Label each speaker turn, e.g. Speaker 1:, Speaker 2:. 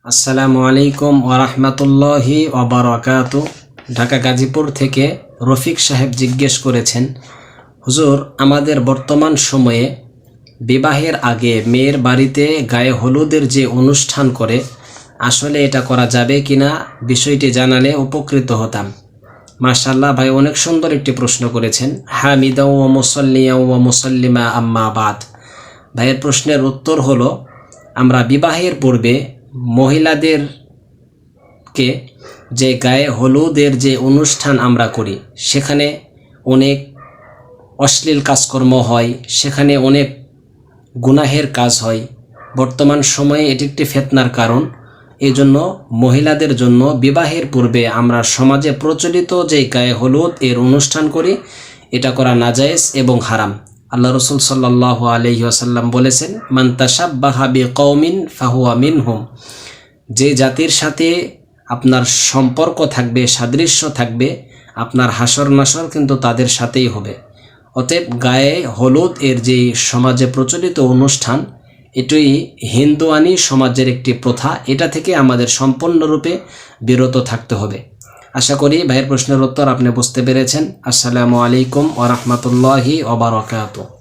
Speaker 1: আসসালামু আলাইকুম ওয়া রাহমাতুল্লাহি ওয়া বারাকাতুহু। ঢাকা গাজীপুর থেকে রফিক সাহেব জিজ্ঞেস করেছেন, হুজুর, আমাদের বর্তমান সময়ে বিবাহের আগে মেয়ের বাড়িতে গায়ে হলুদের যে অনুষ্ঠান করে, আসলে এটা করা যাবে কিনা বিষয়টি জানালে উপকৃত হতাম। মাশাআল্লাহ ভাই, অনেক সুন্দর একটি প্রশ্ন করেছেন। হামিদাও ওয়া মুসাল্লিয়াও ওয়া মুসাল্লিমা আম্মা বাদ। ভাইয়ের প্রশ্নের উত্তর হলো, আমরা বিবাহের পূর্বে মহিলাদেরকে যে গায়ে হলুদের যে অনুষ্ঠান আমরা করি, সেখানে অনেক অশ্লীল কাজকর্ম হয়, সেখানে অনেক গুনাহের কাজ হয়। বর্তমান সময়ে এটি একটি ফিতনার কারণ। এই জন্য মহিলাদের জন্য বিবাহের পূর্বে আমরা সমাজে প্রচলিত যে গায়ে হলুদ এর অনুষ্ঠান করি, এটা করা নাজায়েজ এবং হারাম। আল্লাহ রসুল সাল্লাল্লাহু আলাইহি ওয়াসাল্লাম বলেছেন, মান তাশাব্বাহা বিকওমিন ফাহুয়া মিনহুম। যে জাতির সাথে আপনার সম্পর্ক থাকবে, সাদৃশ্য থাকবে, আপনার হাসর নাসর কিন্তু তাদের সাথেই হবে। অতএব গায়ে হলুদ এর যে সমাজে প্রচলিত অনুষ্ঠান, এটি হিন্দুয়ানি সমাজের একটি প্রথা। এটা থেকে আমাদের সম্পূর্ণরূপে বিরত থাকতে হবে। আশা করি ভাইয়ের প্রশ্নের উত্তর আপনি বুঝতে পেরেছেন। আসসালামু আলাইকুম ওয়া রাহমাতুল্লাহি ওয়া বারাকাতুহু।